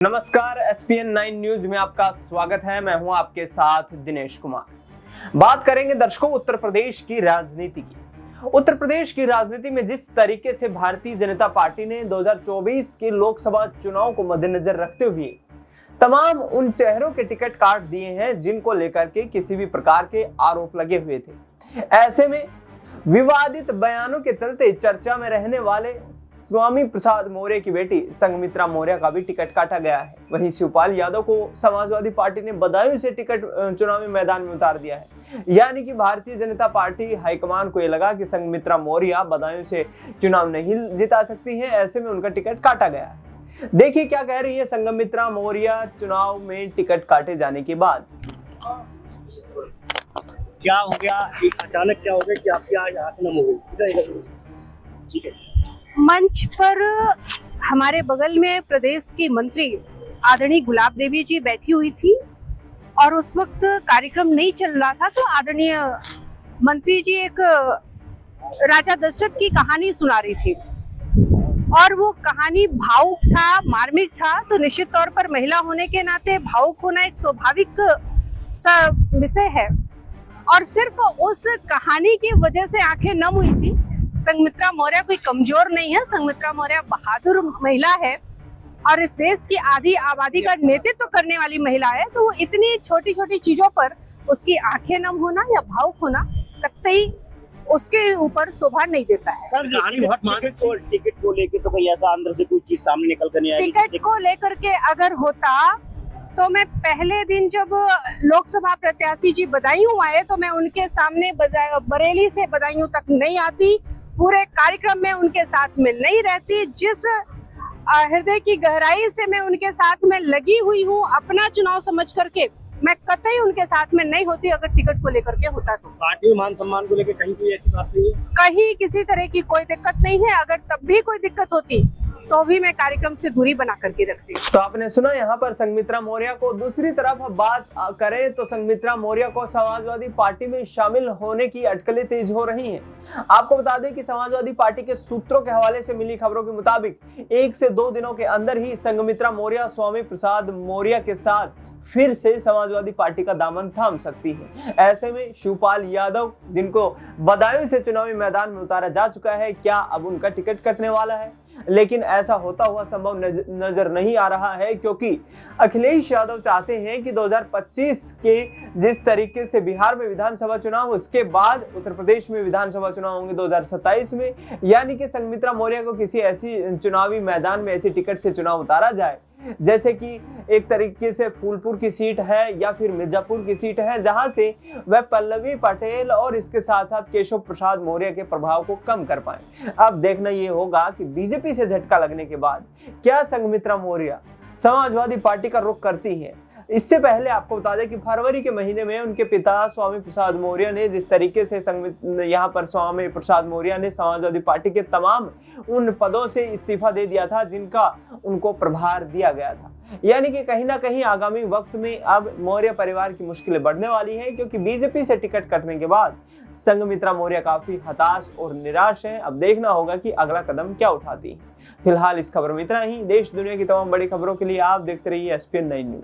नमस्कार, SPN9 news में आपका स्वागत है। मैं हूं आपके साथ दिनेश कुमार। बात करेंगे दर्शकों उत्तर प्रदेश की राजनीति की। उत्तर प्रदेश की राजनीति में जिस तरीके से भारतीय जनता पार्टी ने 2024 के लोकसभा चुनाव को मद्देनजर रखते हुए तमाम उन चेहरों के टिकट काट दिए हैं जिनको लेकर के किसी भी प्रकार के आरोप लगे हुए थे। ऐसे में विवादित बयानों के चलते चर्चा में रहने वाले स्वामी प्रसाद मौर्य की बेटी संघमित्रा मौर्य का भी टिकट काटा गया है। वहीं शिवपाल यादव को समाजवादी पार्टी ने बदायूं से टिकट चुनावी मैदान में उतार दिया है। यानी कि भारतीय जनता पार्टी हाईकमान को यह लगा कि संघमित्रा मौर्य बदायूं से चुनाव नहीं जिता सकती हैं, ऐसे में उनका टिकट काटा गया है। देखिए क्या कह रही है संघमित्रा मौर्य चुनाव में टिकट काटे जाने के बाद। क्या हो गया, अचानक क्या हो गया कि आपकी आज आंख नम हो गई? ठीक है। मंच पर हमारे बगल में प्रदेश की मंत्री आदरणीय गुलाब देवी जी बैठी हुई थी और उस वक्त कार्यक्रम नहीं चल रहा था, तो आदरणीय मंत्री जी एक राजा दशरथ की कहानी सुना रही थी और वो कहानी भावुक था, मार्मिक था। तो निश्चित तौर पर महिला होने के नाते भावुक होना एक स्वाभाविक विषय है और सिर्फ उस कहानी की वजह से आंखें नम हुई थी। संघमित्रा मौर्य कोई कमजोर नहीं है, संघमित्रा मौर्य बहादुर महिला है और इस देश की आधी आबादी का नेतृत्व करने वाली महिला है। तो वो इतनी छोटी छोटी चीजों पर उसकी आंखें नम होना या भावुक होना कतई उसके ऊपर शोभा नहीं देता है। सर, टिकट को लेके तो कोई ऐसा अंदर से कोई चीज सामने निकल कर नहीं आई? टिकट को लेकर के अगर होता तो मैं पहले दिन जब लोकसभा प्रत्याशी जी बदायूं आए तो मैं उनके सामने बरेली से बदायूं तक नहीं आती, पूरे कार्यक्रम में उनके साथ में नहीं रहती। जिस हृदय की गहराई से मैं उनके साथ में लगी हुई हूँ अपना चुनाव समझ करके, मैं कतई उनके साथ में नहीं होती अगर टिकट को लेकर के होता तो। पार्टी में मान सम्मान को लेकर कहीं कोई ऐसी बात नहीं है? कहीं किसी तरह की कोई दिक्कत नहीं है। अगर तब भी कोई दिक्कत होती तो भी मैं कार्यक्रम से दूरी बना करके रखती हूँ। तो आपने सुना यहाँ पर संघमित्रा मौर्य को। दूसरी तरफ बात करें तो संघमित्रा मौर्य को समाजवादी पार्टी में शामिल होने की अटकलें तेज हो रही हैं। आपको बता दें कि समाजवादी पार्टी के सूत्रों के हवाले से मिली खबरों के मुताबिक 1 से 2 दिनों के अंदर ही संघमित्रा मौर्य स्वामी प्रसाद मौर्य के साथ फिर से समाजवादी पार्टी का दामन थाम सकती है। ऐसे में शिवपाल यादव, जिनको बदायूं से चुनावी मैदान में उतारा जा चुका है, क्या अब उनका टिकट कटने वाला है? लेकिन ऐसा होता हुआ संभव नजर नहीं आ रहा है, क्योंकि अखिलेश यादव चाहते हैं कि 2025 के जिस तरीके से बिहार में विधानसभा चुनाव, उसके बाद उत्तर प्रदेश में विधानसभा चुनाव होंगे 2027 में, यानी कि संघमित्रा मौर्य को किसी ऐसी चुनावी मैदान में ऐसी टिकट से चुनाव उतारा जाए जैसे कि एक तरीके से फूलपुर की सीट है या फिर मिर्जापुर की सीट है, जहां से वह पल्लवी पटेल और इसके साथ साथ केशव प्रसाद मौर्य के प्रभाव को कम कर पाए। अब देखना यह होगा कि बीजेपी से झटका लगने के बाद क्या संघमित्रा मौर्य समाजवादी पार्टी का रुख करती है। इससे पहले आपको बता दें कि फरवरी के महीने में उनके पिता स्वामी प्रसाद मौर्य ने जिस तरीके से यहाँ पर स्वामी प्रसाद मौर्य ने समाजवादी पार्टी के तमाम उन पदों से इस्तीफा दे दिया था जिनका उनको प्रभार दिया गया था। यानी कि कहीं ना कहीं आगामी वक्त में अब मौर्य परिवार की मुश्किलें बढ़ने वाली हैं, क्योंकि बीजेपी से टिकट कटने के बाद संघमित्रा मौर्य काफी हताश और निराश हैं। अब देखना होगा कि अगला कदम क्या उठाती है। फिलहाल इस खबर में इतना ही। देश दुनिया की तमाम बड़ी खबरों के लिए आप देखते रहिए SPN9 न्यूज।